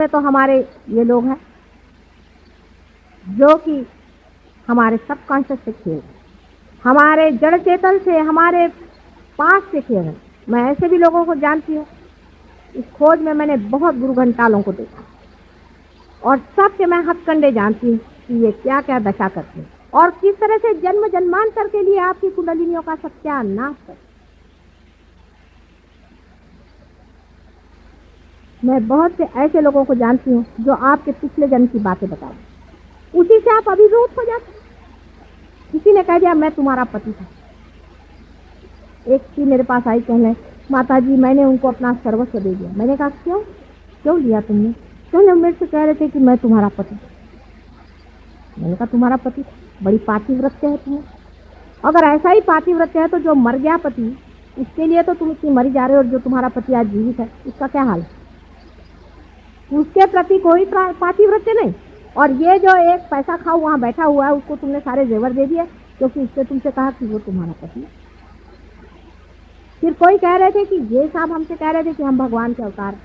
तो हमारे ये लोग हैं जो कि हमारे सबकॉन्शियस से खेल, हमारे जड़ चेतन से, हमारे पास से खेल रहे। मैं ऐसे भी लोगों को जानती हूँ। इस खोज में मैंने बहुत गुरु घंटालों को देखा और सबके मैं हथकंडे जानती हूँ कि ये क्या क्या दशा करते हैं और किस तरह से जन्म जन्मांतर के लिए आपकी कुंडलिनियों का सत्यानाश करते। मैं बहुत से ऐसे लोगों को जानती हूँ जो आपके पिछले जन्म की बातें बताते, उसी से आप अभिभूत हो जाते। किसी ने कह दिया मैं तुम्हारा पति था। एक थी मेरे पास आई कहने, माता जी मैंने उनको अपना सर्वस्व दे दिया। मैंने कहा क्यों क्यों लिया तुमने? कहने मेरे से कह रहे थे कि मैं तुम्हारा पति। मैंने कहा तुम्हारा पति? बड़ी पातिव्रत्य है तुम्हें। अगर ऐसा ही पातिव्रत्य है तो जो मर गया पति, उसके लिए तो तुम इतनी मरी जा रहे हो, और जो तुम्हारा पति आज जीवित है उसका क्या हाल है? उसके प्रति कोई पातिव्रत्य नहीं। और ये जो एक पैसा खाओ वहां बैठा हुआ है, उसको तुमने सारे जेवर दे दिए क्योंकि उससे तुमसे कहा कि वो तुम्हारा पति। फिर कोई कह रहे थे कि ये साहब हमसे कह रहे थे कि हम भगवान के अवतार,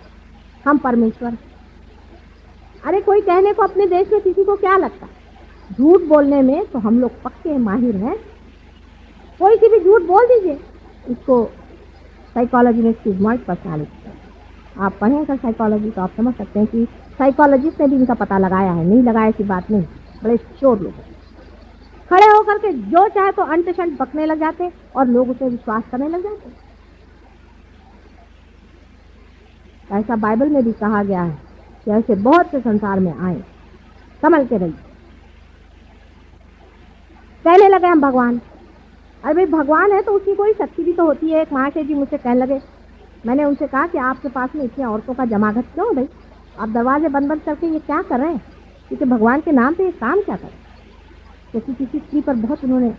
हम परमेश्वर। अरे कोई कहने को अपने देश में किसी को क्या लगता? झूठ बोलने में तो हम लोग पक्के माहिर हैं। कोई सी भी झूठ बोल दीजिए, इसको साइकोलॉजी में स्टिग्माइड पर्सनालिटी। आप पढ़ेंगे साइकोलॉजी तो आप समझ सकते हैं कि साइकोलॉजिस्ट ने भी इनका पता लगाया है। नहीं लगाया ऐसी बात नहीं। बड़े चोर लोग खड़े होकर के जो चाहे तो अंट शंट बकने लग जाते और लोग उसे विश्वास करने लग जाते। ऐसा बाइबल में भी कहा गया है कि ऐसे बहुत से संसार में आए, संभल के रहिए। कहने लगे हम भगवान। अरे भाई भगवान है तो उसकी कोई शक्ति भी तो होती है। एक महाशय जी मुझसे कहने लगे, मैंने उनसे कहा कि आपके पास में इतनी औरतों का जमागत क्यों भाई? आप दरवाजे बंद बंद करके ये क्या कर रहे हैं? क्योंकि भगवान के नाम पे ये काम क्या करें? क्योंकि किसी स्त्री पर बहुत उन्होंने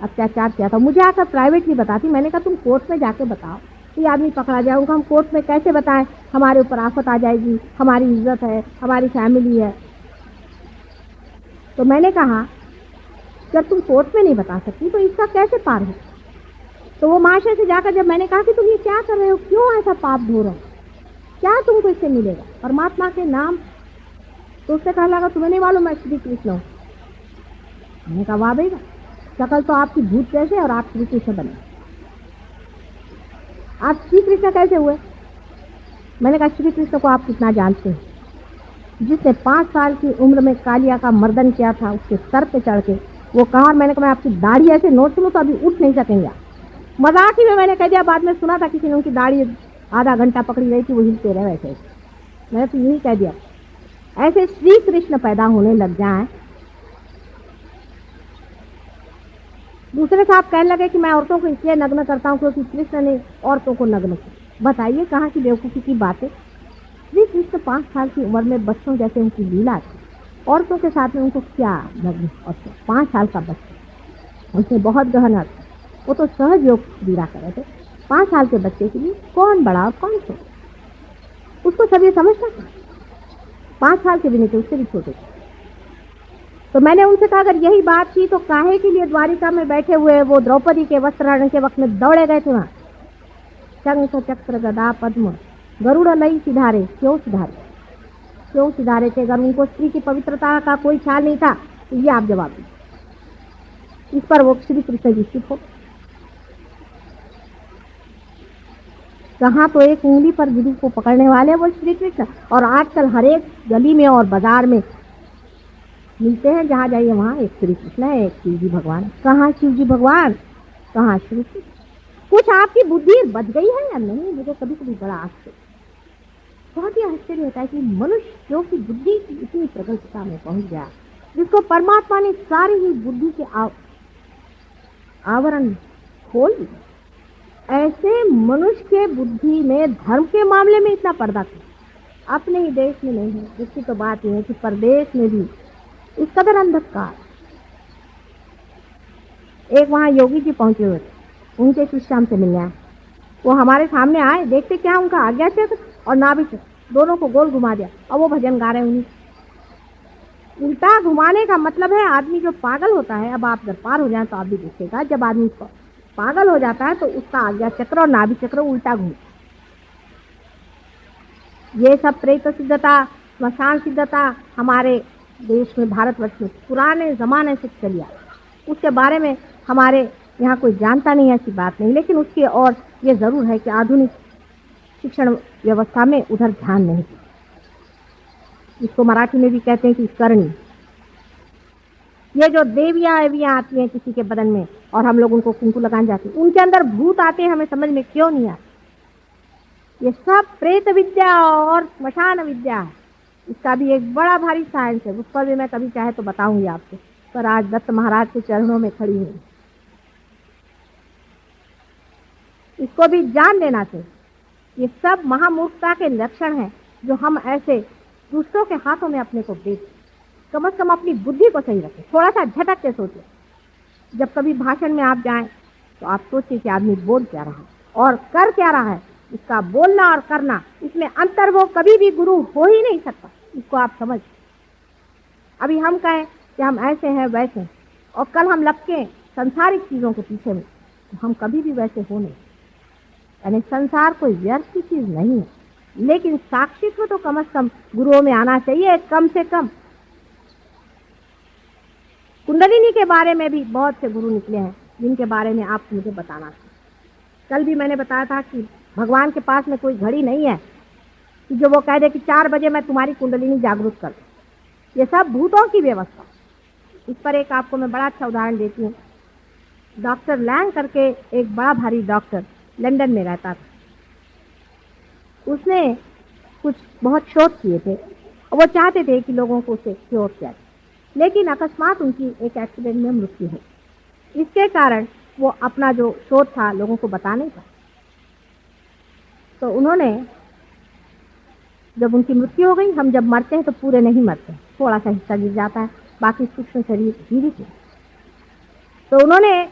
अत्याचार किया था। मुझे आकर प्राइवेटली बताती। मैंने कहा तुम कोर्ट में जाके बताओ कि आदमी पकड़ा जाए। उनको हम कोर्ट में कैसे बताएं? हमारे ऊपर आफत आ जाएगी, हमारी इज्जत है, हमारी फैमिली है। तो मैंने कहा जब तुम कोर्ट में नहीं बता सकती तो इसका कैसे पार हो? तो वो महाशय से जाकर जब मैंने कहा कि तुम ये क्या कर रहे हो, क्यों ऐसा पाप धो रहे हो, क्या तुमको इससे मिलेगा परमात्मा के नाम? तो उससे कहने लगा तुम्हें नहीं मालूम मैं श्री कृष्ण हूँ। मैंने कहा वाह भाई, शकल तो आपकी भूत जैसे और आप श्री कृष्ण बने। आप श्री कृष्ण कैसे हुए? मैंने कहा श्री कृष्ण को आप कितना जानते हैं? जिसने 5 साल की उम्र में कालिया का मर्दन किया था, उसके सर पे चढ़ के वो कहा। मैंने कहा मैं आपकी दाढ़ी ऐसे नोच लूं तो अभी उठ नहीं सकेंगे। मजाक ही में मैंने कह दिया। बाद में सुना था किसी ने उनकी दाढ़ी आधा घंटा पकड़ी रही थी, वो हिलते रहे वैसे। मैंने तो यही कह दिया। ऐसे श्री कृष्ण पैदा होने लग जाएं। दूसरे साहब कहने लगे कि मैं औरतों को इसलिए नग्न करता हूं क्योंकि कृष्ण ने औरतों को नग्न किया। बताइए कहाँ की बेवकूफ़ी की बात है। श्री कृष्ण 5 साल की उम्र में बच्चों जैसे उनकी लीला थी। औरतों के साथ में उनको क्या नग्न? और 5 साल का बच्चा, उनसे बहुत गहन अर्थ। वो तो सहज योग क्रीड़ा कर रहे थे। 5 साल के बच्चे के लिए कौन बड़ा और कौन छोटा? उसको सब ये समझना था। 5 साल के भी नहीं थे, उससे भी छोटे थे। तो मैंने उनसे कहा अगर यही बात थी तो काहे के लिए द्वारिका में बैठे हुए वो द्रौपदी के वस्त्रहरण के वक्त में दौड़े गए थे वहां? शंख चक्र गदा पद्म गरुड़ लई सिधारे, क्यों सिधारे? क्यों सिधारे थे? अगर उनको स्त्री की पवित्रता का कोई ख्याल नहीं था तो ये आप जवाब दीजिए। इस पर वो श्री कृष्ण जी चुप हो। कहाँ तो एक उंगली पर गिरी को पकड़ने वाले वो श्री कृष्ण, और आजकल हर एक गली में और बाजार में मिलते हैं, जहाँ जाइए वहाँ एक श्री कृष्ण है, एक शिव जी भगवान। कहाँ शिव जी भगवान, कहाँ श्री कृष्ण? कुछ आपकी बुद्धि बच गई है या नहीं? मुझे कभी कभी बड़ा आश्चर्य, बहुत ही आश्चर्य होता है कि मनुष्य जो कि बुद्धि की इतनी प्रगल्भता में पहुंच गया, जिसको परमात्मा ने सारी ही बुद्धि के आवरण खोल दिए, ऐसे मनुष्य के बुद्धि में धर्म के मामले में इतना पर्दा क्यों? अपने ही देश में नहीं है। इसकी तो बात यह है कि परदेश में भी इस कदर अंधकार। एक वहां योगी जी पहुंचे हुए थे, उनके कृष्ण से मिलने आए। वो हमारे सामने आए, देखते क्या उनका आज्ञा चक्र और नाभि चक्र दोनों को गोल घुमा दिया और वो भजन गा रहे हैं। उन्हीं उल्टा घुमाने का मतलब है आदमी जो पागल होता है, अब आप अगर पार हो जाए तो आप भी देखिएगा, जब आदमी पागल हो जाता है तो उसका आज्ञा चक्र और नाभि चक्र उल्टा घूमता। ये सब प्रेत सिद्धता स्मशान सिद्धता हमारे देश में, भारतवर्ष में पुराने ज़माने से चली आ रही है। उसके बारे में हमारे यहाँ कोई जानता नहीं है, ऐसी बात नहीं, लेकिन उसकी और ये ज़रूर है कि आधुनिक शिक्षण व्यवस्था में उधर ध्यान नहीं दिया। इसको मराठी में भी कहते हैं कि करनी। ये जो देवियाँ एवियाँ आती हैं किसी के बदन में और हम लोग उनको कुंकू लगाने जाते हैं, उनके अंदर भूत आते हैं, हमें समझ में क्यों नहीं आता। ये सब प्रेत विद्या और स्मशान विद्या है। इसका भी एक बड़ा भारी साइंस है, उस पर भी मैं कभी चाहे तो बताऊंगी आपको, पर आज दत्त महाराज के चरणों में खड़ी हूँ। इसको भी जान लेना चाहिए। ये सब महामूर्खता के लक्षण हैं जो हम ऐसे दूसरों के हाथों में अपने को बेच। कम से कम अपनी बुद्धि को सही रखें, थोड़ा सा झटक के सोचें। जब कभी भाषण में आप जाएं तो आप सोचिए कि आदमी बोल क्या रहा है और कर क्या रहा है। इसका बोलना और करना, इसमें अंतर वो कभी भी गुरु हो ही नहीं सकता। इसको आप समझ। अभी हम कहें कि हम ऐसे हैं वैसे हैं और कल हम लपकें संसारिक चीज़ों के पीछे में, तो हम कभी भी वैसे हो नहीं। यानी संसार कोई व्यर्थ की चीज़ नहीं है, लेकिन साक्षित्व तो कम से कम गुरुओं में आना चाहिए, कम से कम। कुंडलिनी के बारे में भी बहुत से गुरु निकले हैं जिनके बारे में आप मुझे बताना था। कल भी मैंने बताया था कि भगवान के पास में कोई घड़ी नहीं है कि जो वो कह दे कि 4 बजे मैं तुम्हारी कुंडलिनी जागरूक कर दूं। ये सब भूतों की व्यवस्था। इस पर एक आपको मैं बड़ा अच्छा उदाहरण देती हूँ। डॉक्टर लैंग करके एक बड़ा भारी डॉक्टर लंदन में रहता था। उसने कुछ बहुत शोध किए थे और वो चाहते थे कि लोगों को उसे क्योर किया जाए, लेकिन अकस्मात उनकी एक एक्सीडेंट में मृत्यु हुई। इसके कारण वो अपना जो शोध था लोगों को बता नहीं पाए। तो उन्होंने, जब उनकी मृत्यु हो गई, हम जब मरते हैं तो पूरे नहीं मरते, थोड़ा सा हिस्सा गिर जाता है, बाकी सूक्ष्म शरीर जीवित है। तो उन्होंने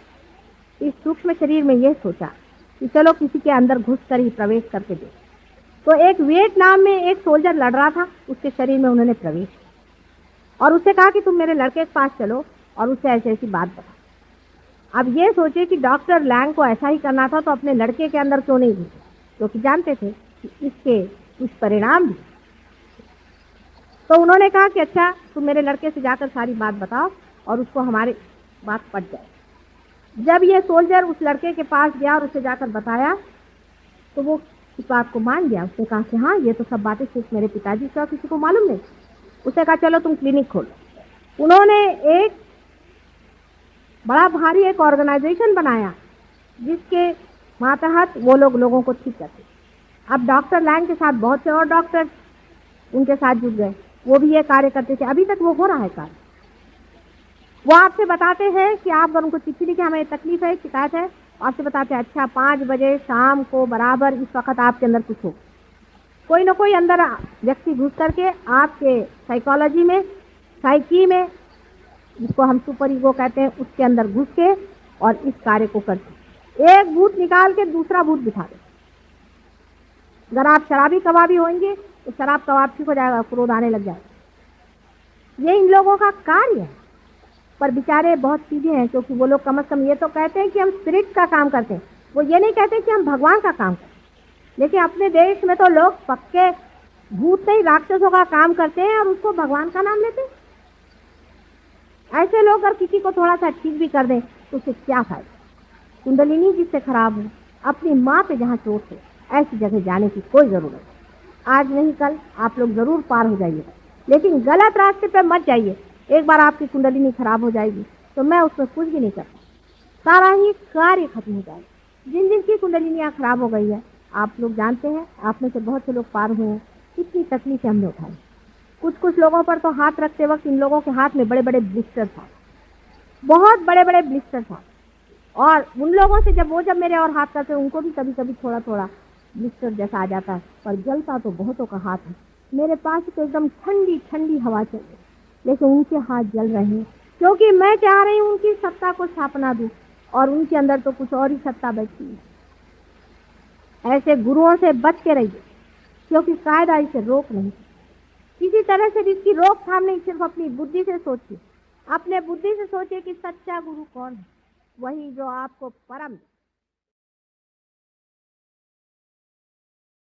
इस सूक्ष्म शरीर में यह सोचा कि चलो किसी के अंदर घुस कर ही प्रवेश करके दे। तो एक वियतनाम में एक सोल्जर लड़ रहा था, उसके शरीर में उन्होंने प्रवेश किया और उससे कहा कि तुम मेरे लड़के के पास चलो और उससे ऐसी ऐसी बात बता। अब ये सोचे कि डॉक्टर लैंग को ऐसा ही करना था, तो अपने लड़के के अंदर क्यों नहीं घुसे, क्योंकि जानते थे कि इसके कुछ परिणाम भी। तो उन्होंने कहा कि अच्छा तुम मेरे लड़के से जाकर सारी बात बताओ और उसको हमारी बात पट जाए। जब ये सोल्जर उस लड़के के पास गया और उसे जाकर बताया तो वो इस बात को मान गया। उसने कहा कि हाँ, ये तो सब बातें सिर्फ मेरे पिताजी से और किसी को मालूम नहीं। उसने कहा चलो तुम क्लिनिक खोलो। उन्होंने एक बड़ा भारी एक ऑर्गेनाइजेशन बनाया जिसके मातहत वो लोगों को ठीक करते। अब डॉक्टर लैंग के साथ बहुत से और डॉक्टर उनके साथ जुड़ गए, वो भी ये कार्य करते थे। अभी तक वो हो रहा है कार्य। वो आपसे बताते हैं कि आप अगर उनको चिट्ठी लिखे हमें तकलीफ है, शिकायत है, आपसे बताते हैं अच्छा 5 बजे शाम को बराबर इस वक्त आपके अंदर कुछ हो। कोई ना कोई अंदर व्यक्ति घुस करके आपके साइकोलॉजी में, साइकी में, जिसको हम सुपर ईगो कहते हैं, उसके अंदर घुस के और इस कार्य को करते। एक भूत निकाल के दूसरा भूत बिठा दे। अगर आप शराबी कबाबी होंगे तो शराब कबाब ठीक हो जाएगा, क्रोध आने लग जाएगा। ये इन लोगों का कार्य है। पर बेचारे बहुत सीधे हैं, क्योंकि वो लोग कम से कम ये तो कहते हैं कि हम स्पिरिट का काम करते हैं, वो ये नहीं कहते कि हम भगवान का काम करते हैं। लेकिन अपने देश में तो लोग पक्के भूत नहीं राक्षसों का काम करते हैं और उसको भगवान का नाम लेते हैं। ऐसे लोग अगर किसी को थोड़ा सा ठीक भी कर दें तो उससे क्या फायदा। कुंडलिनी जिससे खराब हो, अपनी माँ पे जहाँ चोट हो, ऐसी जगह जाने की कोई जरूरत नहीं। आज नहीं कल आप लोग जरूर पार हो जाइएगा, लेकिन गलत रास्ते पे मत जाइए। एक बार आपकी कुंडलिनी खराब हो जाएगी तो मैं उसमें कुछ भी नहीं करता, सारा ही कार्य खत्म हो जाएगा। जिन जिन की कुंडलिनियाँ खराब हो गई है, आप लोग जानते हैं, आप में से बहुत से लोग पार हुए हैं। कितनी तकलीफें हमने उठाई। कुछ लोगों पर तो हाथ रखते वक्त इन लोगों के हाथ में बड़े बड़े ब्लिस्टर था, बहुत बड़े बड़े ब्लिस्टर था। और उन लोगों से जब मेरे और हाथ करते, उनको भी कभी कभी थोड़ा थोड़ा ब्लिस्टर जैसा आ जाता है, पर जलता तो बहुतों का हाथ है। मेरे पास तो एकदम ठंडी ठंडी हवा चल रही, लेकिन उनके हाथ जल रहे हैं, क्योंकि मैं चाह रही हूँ उनकी सत्ता को स्थापना दूँ और उनके अंदर तो कुछ और ही सत्ता बैठी है। ऐसे गुरुओं से बच के रहिए, क्योंकि कायदा इसे रोक नहीं। किसी तरह से भी इसकी रोकथाम नहीं, सिर्फ अपनी बुद्धि से सोचिए। अपने बुद्धि से सोचिए कि सच्चा गुरु कौन है, वही जो आपको परम